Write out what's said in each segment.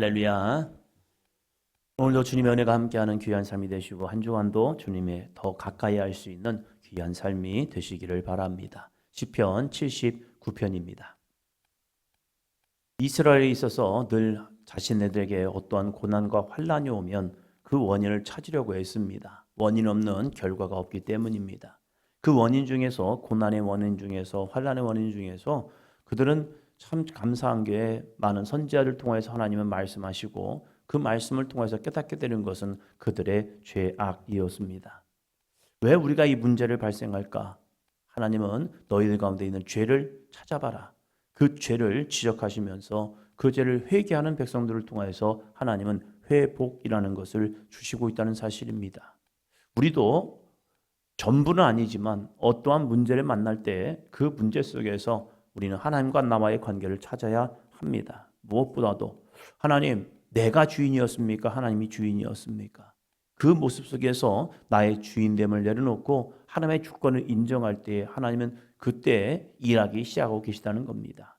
할렐루야. 오늘도 주님의 은혜가 함께하는 귀한 삶이 되시고 한 주간도 주님의 더 가까이 할 수 있는 귀한 삶이 되시기를 바랍니다. 시편 79편입니다. 이스라엘에 있어서 늘 자신들에게 어떠한 고난과 환난이 오면 그 원인을 찾으려고 했습니다. 원인 없는 결과가 없기 때문입니다. 그 원인 중에서, 고난의 원인 중에서, 환난의 원인 중에서 그들은 참 감사한 게 많은 선지자를 통해서 하나님은 말씀하시고 그 말씀을 통해서 깨닫게 되는 것은 그들의 죄악이었습니다. 왜 우리가 이 문제를 발생할까? 하나님은 너희들 가운데 있는 죄를 찾아봐라. 그 죄를 지적하시면서 그 죄를 회개하는 백성들을 통해서 하나님은 회복이라는 것을 주시고 있다는 사실입니다. 우리도 전부는 아니지만 어떠한 문제를 만날 때 그 문제 속에서 우리는 하나님과 나와의 관계를 찾아야 합니다. 무엇보다도 하나님, 내가 주인이었습니까? 하나님이 주인이었습니까? 그 모습 속에서 나의 주인됨을 내려놓고 하나님의 주권을 인정할 때 하나님은 그때 일하기 시작하고 계시다는 겁니다.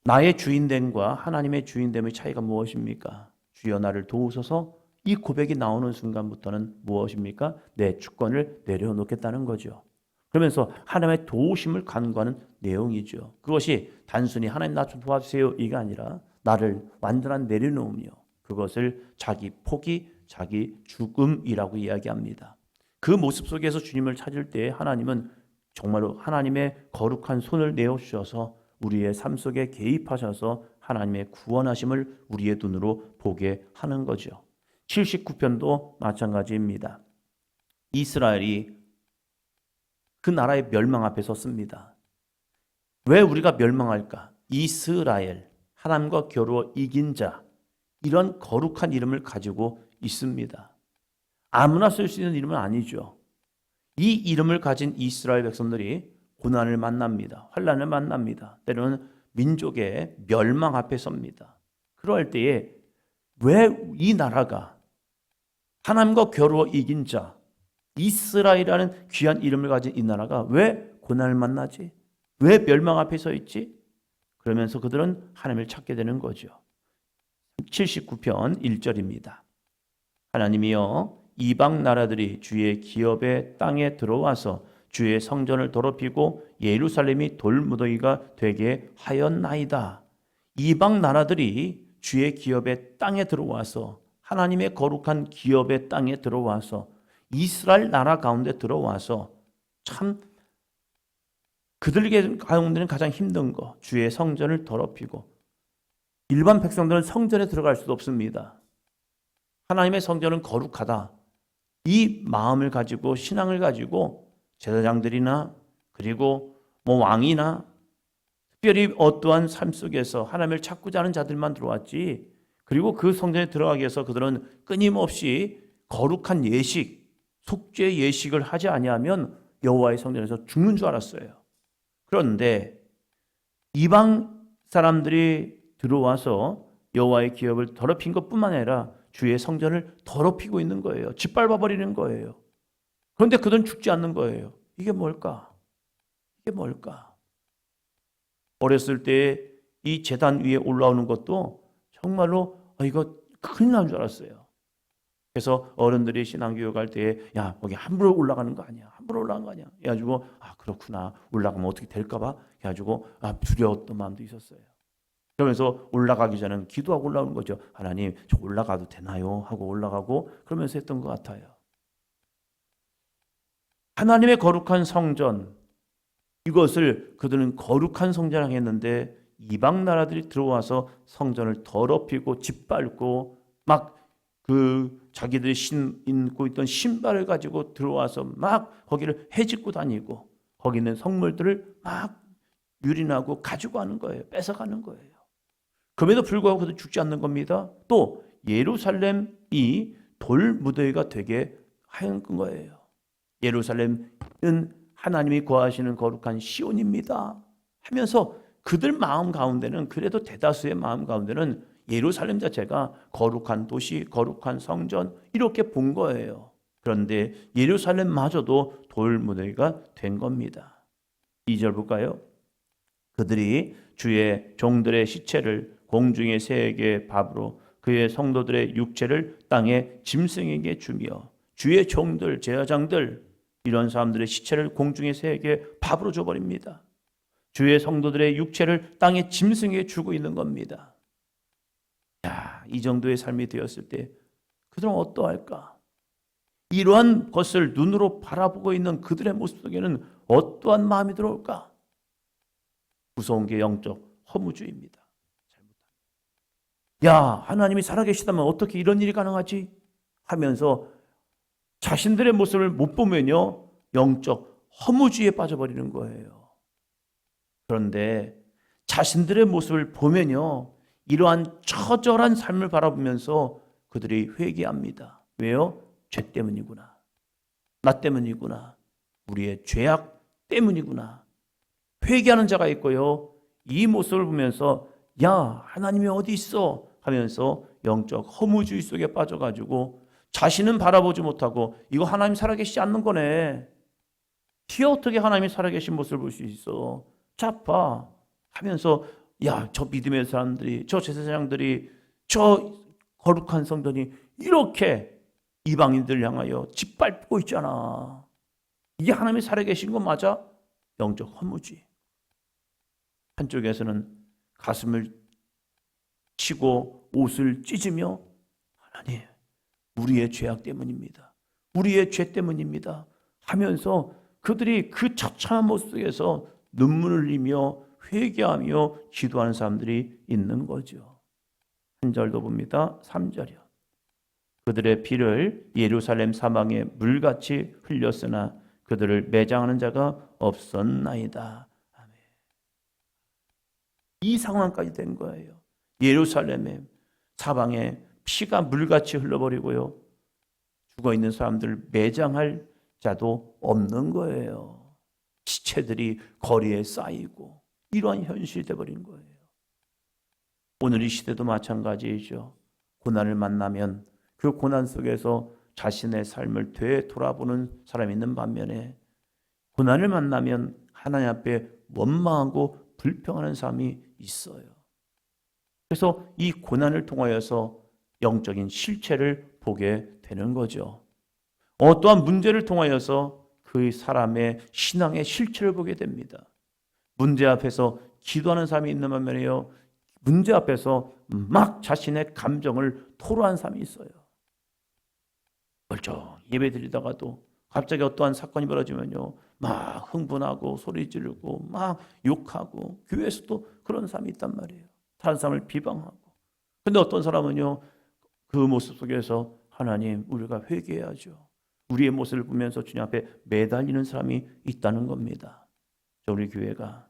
나의 주인됨과 하나님의 주인됨의 차이가 무엇입니까? 주여 나를 도우소서. 이 고백이 나오는 순간부터는 무엇입니까? 내 주권을 내려놓겠다는 거죠. 그러면서 하나님의 도우심을 간구하는 내용이죠. 그것이 단순히 하나님 나 좀 도와주세요 이게 아니라 나를 완전한 내려놓으며 그것을 자기 포기, 자기 죽음이라고 이야기합니다. 그 모습 속에서 주님을 찾을 때 하나님은 정말로 하나님의 거룩한 손을 내어주셔서 우리의 삶 속에 개입하셔서 하나님의 구원하심을 우리의 눈으로 보게 하는 거죠. 79편도 마찬가지입니다. 이스라엘이 그 나라의 멸망 앞에 섰습니다. 왜 우리가 멸망할까? 이스라엘, 하나님과 겨루어 이긴 자, 이런 거룩한 이름을 가지고 있습니다. 아무나 쓸 수 있는 이름은 아니죠. 이 이름을 가진 이스라엘 백성들이 고난을 만납니다. 환난을 만납니다. 때로는 민족의 멸망 앞에 섭니다. 그럴 때에 왜 이 나라가 하나님과 겨루어 이긴 자, 이스라엘이라는 귀한 이름을 가진 이 나라가 왜 고난을 만나지? 왜 멸망 앞에 서 있지? 그러면서 그들은 하나님을 찾게 되는 거죠. 79편 1절입니다. 하나님이여 이방 나라들이 주의 기업의 땅에 들어와서 주의 성전을 더럽히고 예루살렘이 돌무더기가 되게 하였나이다. 이방 나라들이 주의 기업의 땅에 들어와서 하나님의 거룩한 기업의 땅에 들어와서 이스라엘 나라 가운데 들어와서 참 그들에게 가운데는 가장 힘든 거 주의 성전을 더럽히고 일반 백성들은 성전에 들어갈 수도 없습니다. 하나님의 성전은 거룩하다. 이 마음을 가지고 신앙을 가지고 제사장들이나 그리고 왕이나 특별히 어떠한 삶 속에서 하나님을 찾고자 하는 자들만 들어왔지. 그리고 그 성전에 들어가기 위해서 그들은 끊임없이 거룩한 예식, 속죄 예식을 하지 아니하면 여호와의 성전에서 죽는 줄 알았어요. 그런데 이방 사람들이 들어와서 여호와의 기업을 더럽힌 것뿐만 아니라 주의 성전을 더럽히고 있는 거예요. 짓밟아 버리는 거예요. 그런데 그들은 죽지 않는 거예요. 이게 뭘까? 이게 뭘까? 어렸을 때 이 제단 위에 올라오는 것도 정말로 이거 큰일 난 줄 알았어요. 그래서 어른들이 신앙교육할 때 야 거기 함부로 올라가는 거 아니야. 함부로 올라가는 거 아니야. 해가지고 그렇구나. 올라가면 어떻게 될까 봐. 해가지고 두려웠던 마음도 있었어요. 그러면서 올라가기 전에는 기도하고 올라오는 거죠. 하나님 저 올라가도 되나요? 하고 올라가고 그러면서 했던 것 같아요. 하나님의 거룩한 성전, 이것을 그들은 거룩한 성전을 했는데 이방 나라들이 들어와서 성전을 더럽히고 짓밟고 막 자기들이 신고 있던 신발을 가지고 들어와서 막 거기를 헤집고 다니고 거기 있는 성물들을 막 유린하고 가지고 가는 거예요. 뺏어가는 거예요. 그럼에도 불구하고 그도 죽지 않는 겁니다. 또 예루살렘이 돌무더기가 되게 하얀 거예요. 예루살렘은 하나님이 거하시는 거룩한 시온입니다 하면서 그들 마음 가운데는 그래도 대다수의 마음 가운데는 예루살렘 자체가 거룩한 도시, 거룩한 성전 이렇게 본 거예요. 그런데 예루살렘마저도 돌무더기가 된 겁니다. 2절 볼까요? 그들이 주의 종들의 시체를 공중의 새에게 밥으로 그의 성도들의 육체를 땅의 짐승에게 주며 주의 종들, 제사장들 이런 사람들의 시체를 공중의 새에게 밥으로 줘버립니다. 주의 성도들의 육체를 땅의 짐승에게 주고 있는 겁니다. 야, 이 정도의 삶이 되었을 때 그들은 어떠할까? 이러한 것을 눈으로 바라보고 있는 그들의 모습 속에는 어떠한 마음이 들어올까? 무서운 게 영적 허무주의입니다. 야, 하나님이 살아계시다면 어떻게 이런 일이 가능하지? 하면서 자신들의 모습을 못 보면요, 영적 허무주의에 빠져버리는 거예요. 그런데 자신들의 모습을 보면요, 이러한 처절한 삶을 바라보면서 그들이 회개합니다. 왜요? 죄 때문이구나. 나 때문이구나. 우리의 죄악 때문이구나. 회개하는 자가 있고요, 이 모습을 보면서 야, 하나님이 어디 있어? 하면서 영적 허무주의 속에 빠져가지고 자신은 바라보지 못하고 이거 하나님 살아계시지 않는 거네. 어떻게 하나님이 살아계신 모습을 볼 수 있어? 자파 하면서 야, 저 믿음의 사람들이, 저 제사장들이, 저 거룩한 성전이 이렇게 이방인들 향하여 짓밟고 있잖아. 이게 하나님이 살아계신 거 맞아? 영적 허무주의. 한쪽에서는 가슴을 치고 옷을 찢으며 하나님, 우리의 죄악 때문입니다. 우리의 죄 때문입니다. 하면서 그들이 그 처참한 모습 속에서 눈물을 흘리며 회개하며 기도하는 사람들이 있는 거죠. 한 절 더 봅니다. 3절이요. 그들의 피를 예루살렘 사방에 물같이 흘렸으나 그들을 매장하는 자가 없었나이다. 아멘. 이 상황까지 된 거예요. 예루살렘의 사방에 피가 물같이 흘러버리고요, 죽어있는 사람들을 매장할 자도 없는 거예요. 시체들이 거리에 쌓이고 이러한 현실이 되어버린 거예요. 오늘 이 시대도 마찬가지이죠. 고난을 만나면 그 고난 속에서 자신의 삶을 되돌아보는 사람이 있는 반면에 고난을 만나면 하나님 앞에 원망하고 불평하는 사람이 있어요. 그래서 이 고난을 통하여서 영적인 실체를 보게 되는 거죠. 어떠한 문제를 통하여서 그 사람의 신앙의 실체를 보게 됩니다. 문제 앞에서 기도하는 사람이 있는 반면에요, 문제 앞에서 막 자신의 감정을 토로한 사람이 있어요. 멀쩡 예배 드리다가도 갑자기 어떠한 사건이 벌어지면요, 막 흥분하고 소리 지르고 막 욕하고, 교회에서도 그런 사람이 있단 말이에요. 다른 사람을 비방하고. 근데 어떤 사람은요, 그 모습 속에서 하나님, 우리가 회개해야죠. 우리의 모습을 보면서 주님 앞에 매달리는 사람이 있다는 겁니다. 우리 교회가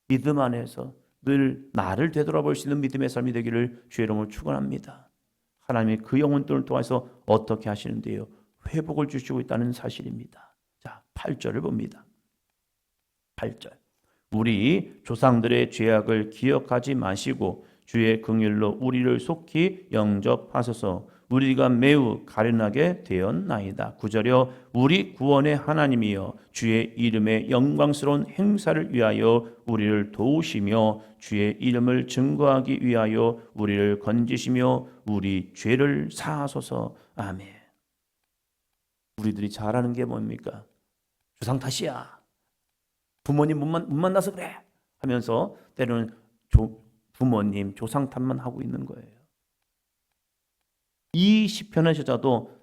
믿음 안에서 늘 나를 되돌아볼 수 있는 믿음의 삶이 되기를 주의 이름으로 축원합니다. 하나님이 그 영혼들을 통해서 어떻게 하시는데요? 회복을 주시고 있다는 사실입니다. 자, 8절을 봅니다. 8절. 우리 조상들의 죄악을 기억하지 마시고 주의 긍휼로 우리를 속히 영접하소서. 우리가 매우 가련하게 되었나이다. 9절이요. 우리 구원의 하나님이여 주의 이름의 영광스러운 행사를 위하여 우리를 도우시며 주의 이름을 증거하기 위하여 우리를 건지시며 우리 죄를 사하소서. 아멘. 우리들이 잘하는 게 뭡니까? 조상 탓이야. 부모님 못 만나서 그래 하면서 때로는 부모님 조상 탓만 하고 있는 거예요. 이 시편의 저자도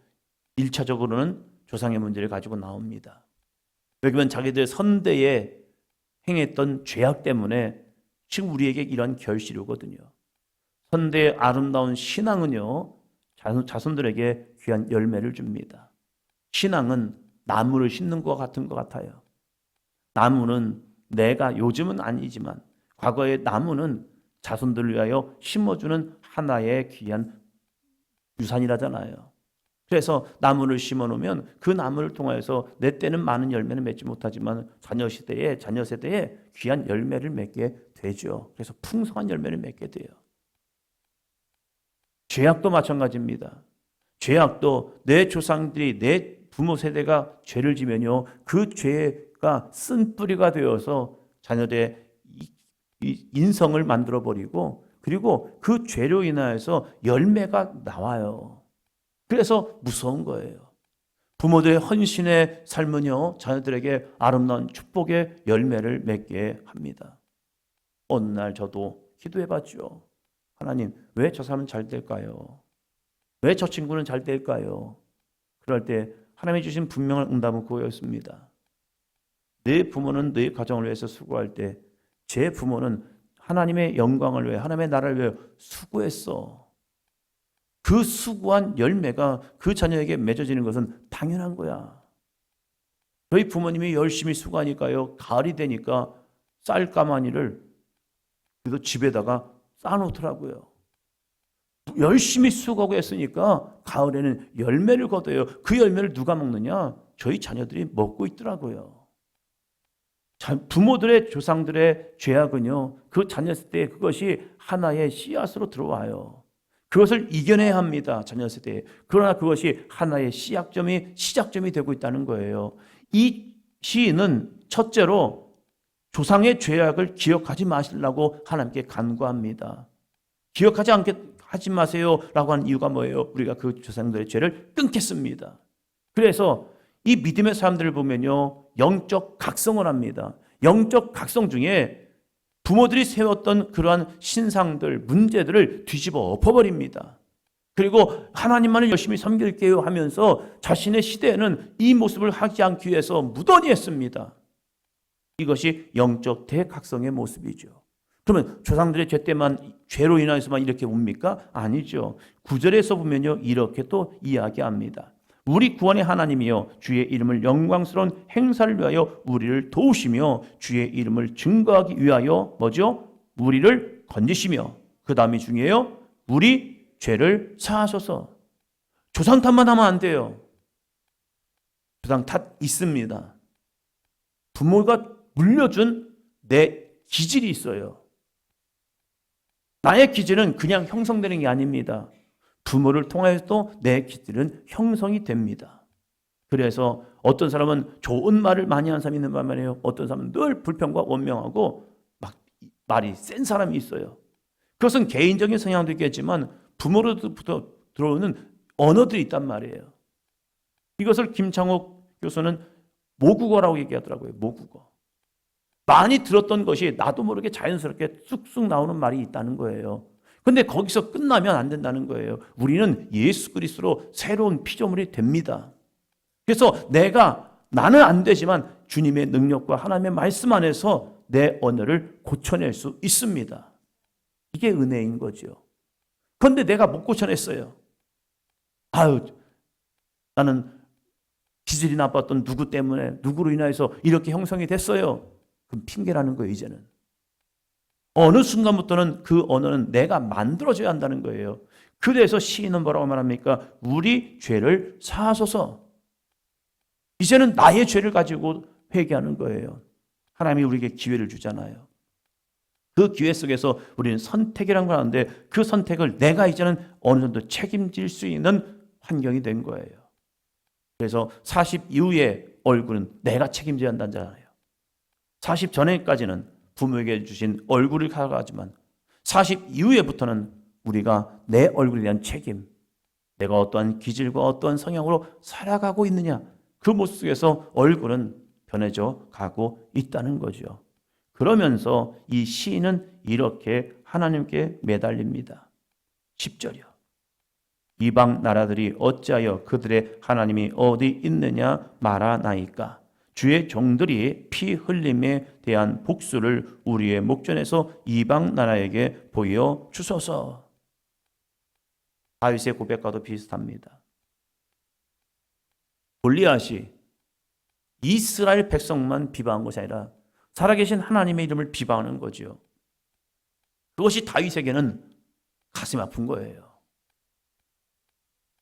1차적으로는 조상의 문제를 가지고 나옵니다. 왜냐하면 자기들 선대에 행했던 죄악 때문에 지금 우리에게 이런 결실이 오거든요. 선대의 아름다운 신앙은요, 자손들에게 귀한 열매를 줍니다. 신앙은 나무를 심는 것 같은 것 같아요. 나무는 내가, 요즘은 아니지만 과거의 나무는 자손들을 위하여 심어주는 하나의 귀한 유산이라잖아요. 그래서 나무를 심어놓으면 그 나무를 통해서 내 때는 많은 열매는 맺지 못하지만 자녀 세대에 귀한 열매를 맺게 되죠. 그래서 풍성한 열매를 맺게 돼요. 죄악도 마찬가지입니다. 죄악도 내 조상들이, 내 부모 세대가 죄를 지면요, 그 죄가 쓴 뿌리가 되어서 자녀들의 인성을 만들어버리고 그리고 그 죄로 인하여서 열매가 나와요. 그래서 무서운 거예요. 부모들의 헌신의 삶은요, 자녀들에게 아름다운 축복의 열매를 맺게 합니다. 어느 날 저도 기도해 봤죠. 하나님, 왜 저 사람은 잘 될까요? 왜 저 친구는 잘 될까요? 그럴 때 하나님이 주신 분명한 응답은 그거였습니다. 내 부모는 내 가정을 위해서 수고할 때 제 부모는 하나님의 영광을 위해, 하나님의 나라를 위해 수고했어. 그 수고한 열매가 그 자녀에게 맺어지는 것은 당연한 거야. 저희 부모님이 열심히 수고하니까요, 가을이 되니까 쌀가마니를 그래도 집에다가 쌓아놓더라고요. 열심히 수고하고 했으니까 가을에는 열매를 거둬요. 그 열매를 누가 먹느냐? 저희 자녀들이 먹고 있더라고요. 부모들의 조상들의 죄악은요, 그 자녀 세대에 그것이 하나의 씨앗으로 들어와요. 그것을 이겨내야 합니다, 자녀 세대에. 그러나 그것이 하나의 시작점이 되고 있다는 거예요. 이 시인은 첫째로 조상의 죄악을 기억하지 마시려고 하나님께 간구합니다. 하지 마세요라고 한 이유가 뭐예요? 우리가 그 조상들의 죄를 끊겠습니다. 그래서 이 믿음의 사람들을 보면요, 영적 각성을 합니다. 영적 각성 중에 부모들이 세웠던 그러한 신상들, 문제들을 뒤집어 엎어버립니다. 그리고 하나님만을 열심히 섬길게요 하면서 자신의 시대에는 이 모습을 하지 않기 위해서 무던히 했습니다. 이것이 영적 대각성의 모습이죠. 그러면 조상들의 죄로 인해서만 이렇게 옵니까? 아니죠. 9절에서 보면요, 이렇게 또 이야기합니다. 우리 구원의 하나님이여 주의 이름을 영광스러운 행사를 위하여 우리를 도우시며 주의 이름을 증거하기 위하여 뭐죠? 우리를 건지시며, 그 다음이 중요해요. 우리 죄를 사하소서. 조상 탓만 하면 안 돼요. 조상 탓 있습니다. 부모가 물려준 내 기질이 있어요. 나의 기질은 그냥 형성되는 게 아닙니다. 부모를 통해서도 내 기질은 형성이 됩니다. 그래서 어떤 사람은 좋은 말을 많이 하는 사람이 있는 반면에 어떤 사람은 늘 불평과 원명하고 막 말이 센 사람이 있어요. 그것은 개인적인 성향도 있겠지만 부모로부터 들어오는 언어들이 있단 말이에요. 이것을 김창옥 교수는 모국어라고 얘기하더라고요. 모국어. 많이 들었던 것이 나도 모르게 자연스럽게 쑥쑥 나오는 말이 있다는 거예요. 근데 거기서 끝나면 안 된다는 거예요. 우리는 예수 그리스도로 새로운 피조물이 됩니다. 그래서 나는 안 되지만 주님의 능력과 하나님의 말씀 안에서 내 언어를 고쳐낼 수 있습니다. 이게 은혜인 거죠. 그런데 내가 못 고쳐냈어요. 나는 기질이 나빴던 누구 때문에, 누구로 인해서 이렇게 형성이 됐어요. 그럼 핑계라는 거예요, 이제는. 어느 순간부터는 그 언어는 내가 만들어줘야 한다는 거예요. 그래서 시인은 뭐라고 말합니까? 우리 죄를 사하소서. 이제는 나의 죄를 가지고 회개하는 거예요. 하나님이 우리에게 기회를 주잖아요. 그 기회 속에서 우리는 선택이라는 걸 하는데 그 선택을 내가 이제는 어느 정도 책임질 수 있는 환경이 된 거예요. 그래서 40 이후의 얼굴은 내가 책임져야 한다잖아요. 40 전에까지는 부모에게 주신 얼굴을 가져가지만 40 이후에부터는 우리가 내 얼굴에 대한 책임, 내가 어떠한 기질과 어떠한 성향으로 살아가고 있느냐, 그 모습 속에서 얼굴은 변해져 가고 있다는 거죠. 그러면서 이 시인은 이렇게 하나님께 매달립니다. 10절이요. 이방 나라들이 어찌하여 그들의 하나님이 어디 있느냐 말하나이까. 주의 종들이 피 흘림에 대한 복수를 우리의 목전에서 이방 나라에게 보여 주소서. 다윗의 고백과도 비슷합니다. 골리앗이 이스라엘 백성만 비방한 것이 아니라 살아계신 하나님의 이름을 비방하는 거죠. 그것이 다윗에게는 가슴 아픈 거예요.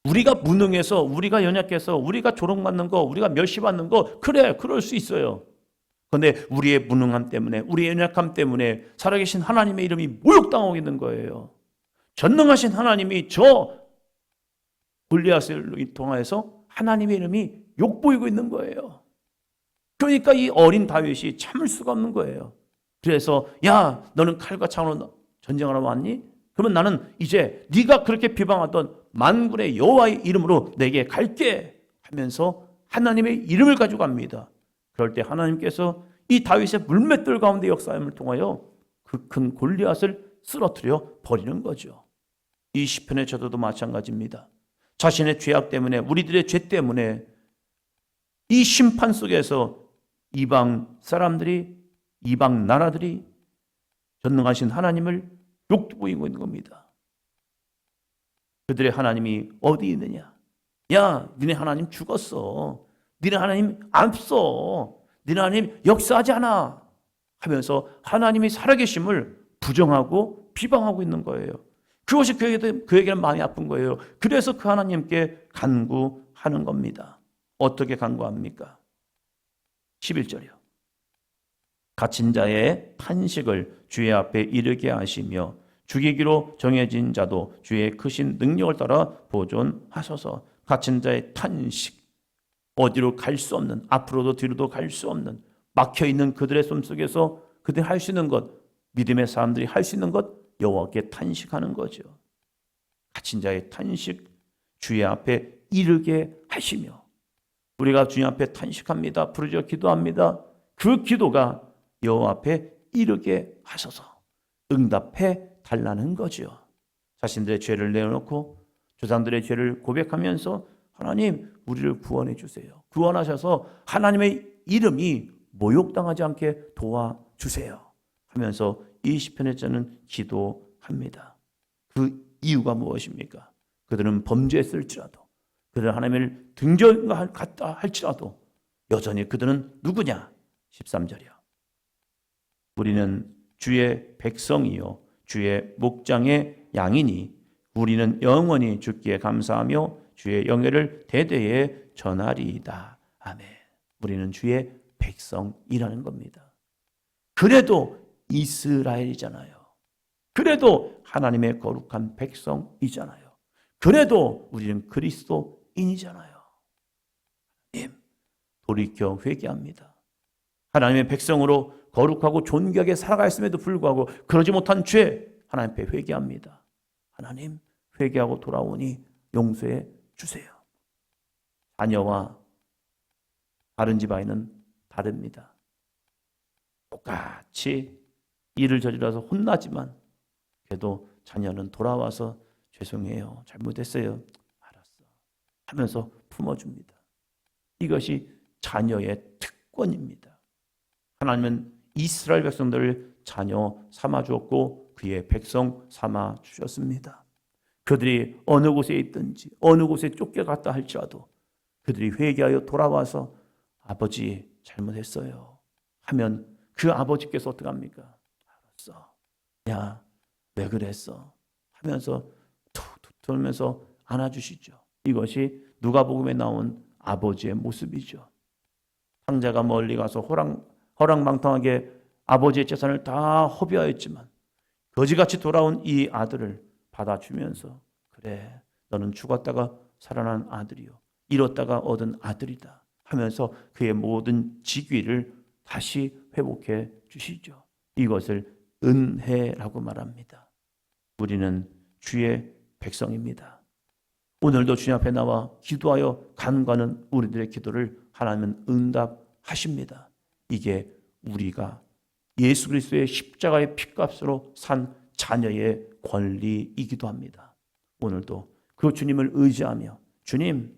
우리가 무능해서, 우리가 연약해서, 우리가 조롱받는 거, 우리가 멸시받는 거, 그래, 그럴 수 있어요. 그런데 우리의 무능함 때문에, 우리의 연약함 때문에 살아계신 하나님의 이름이 모욕당하고 있는 거예요. 전능하신 하나님이 저 골리앗을 통해서 하나님의 이름이 욕보이고 있는 거예요. 그러니까 이 어린 다윗이 참을 수가 없는 거예요. 그래서 야, 너는 칼과 창으로 전쟁하러 왔니? 그러면 나는 이제 네가 그렇게 비방하던 만군의 여호와의 이름으로 내게 갈게 하면서 하나님의 이름을 가지고 갑니다. 그럴 때 하나님께서 이 다윗의 물맷돌 가운데 역사함을 통하여 그 큰 골리앗을 쓰러뜨려 버리는 거죠. 이 시편의 저자도 마찬가지입니다. 자신의 죄악 때문에, 우리들의 죄 때문에 이 심판 속에서 이방 사람들이, 이방 나라들이 전능하신 하나님을 욕보이고 있는 겁니다. 그들의 하나님이 어디 있느냐? 야, 니네 하나님 죽었어. 니네 하나님 안 써. 니네 하나님 역사하지 않아. 하면서 하나님이 살아계심을 부정하고 비방하고 있는 거예요. 그것이 그에게는 마음이 아픈 거예요. 그래서 그 하나님께 간구하는 겁니다. 어떻게 간구합니까? 11절이요. 갇힌 자의 탄식을 주의 앞에 이르게 하시며 죽이기로 정해진 자도 주의 크신 능력을 따라 보존하소서. 갇힌 자의 탄식, 어디로 갈 수 없는, 앞으로도 뒤로도 갈 수 없는, 막혀있는 그들의 삶 속에서 그들이 할 수 있는 것, 믿음의 사람들이 할 수 있는 것, 여호와께 탄식하는 거죠. 갇힌 자의 탄식, 주의 앞에 이르게 하시며, 우리가 주님 앞에 탄식합니다. 부르짖어 기도합니다. 그 기도가 여호와 앞에 이르게 하소서, 응답해 달라는 거죠. 자신들의 죄를 내어놓고 조상들의 죄를 고백하면서 하나님 우리를 구원해 주세요. 구원하셔서 하나님의 이름이 모욕당하지 않게 도와주세요 하면서 이 시편의 자는 기도합니다. 그 이유가 무엇입니까? 그들은 범죄했을지라도, 그들은 하나님을 등정했다 할지라도 여전히 그들은 누구냐? 13절이요. 우리는 주의 백성이요 주의 목장의 양이니 우리는 영원히 주께 감사하며 주의 영예를 대대에 전하리이다. 아멘. 우리는 주의 백성이라는 겁니다. 그래도 이스라엘이잖아요. 그래도 하나님의 거룩한 백성이잖아요. 그래도 우리는 그리스도인이잖아요. 하나님, 돌이켜 회개합니다. 하나님의 백성으로 거룩하고 존귀하게 살아갔음에도 불구하고 그러지 못한 죄 하나님 앞에 회개합니다. 하나님, 회개하고 돌아오니 용서해 주세요. 자녀와 다른 집 아이는 다릅니다. 똑같이 일을 저질러서 혼나지만 그래도 자녀는 돌아와서 죄송해요, 잘못했어요, 알았어 하면서 품어줍니다. 이것이 자녀의 특권입니다. 하나님은 이스라엘 백성들을 자녀 삼아 주었고 그의 백성 삼아 주셨습니다. 그들이 어느 곳에 있든지 어느 곳에 쫓겨갔다 할지라도 그들이 회개하여 돌아와서 아버지 잘못했어요 하면 그 아버지께서 어떻게 합니까? 알았어. 야, 왜 그랬어? 하면서 툭툭 돌면서 안아주시죠. 이것이 누가복음에 나온 아버지의 모습이죠. 탕자가 멀리 가서 허랑방탕하게 아버지의 재산을 다 허비하였지만 거지같이 돌아온 이 아들을 받아주면서 그래, 너는 죽었다가 살아난 아들이요, 잃었다가 얻은 아들이다 하면서 그의 모든 직위를 다시 회복해 주시죠. 이것을 은혜라고 말합니다. 우리는 주의 백성입니다. 오늘도 주님 앞에 나와 기도하여 간구하는 우리들의 기도를 하나님은 응답하십니다. 이게 우리가 예수 그리스도의 십자가의 피값으로 산 자녀의 권리이기도 합니다. 오늘도 그 주님을 의지하며, 주님,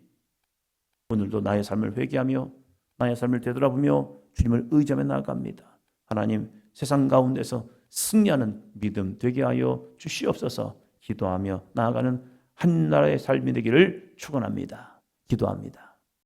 오늘도 나의 삶을 회개하며 나의 삶을 되돌아보며 주님을 의지하며 나아갑니다. 하나님, 세상 가운데서 승리하는 믿음 되게 하여 주시옵소서. 기도하며 나아가는 한 나라의 삶이 되기를 축원합니다. 기도합니다.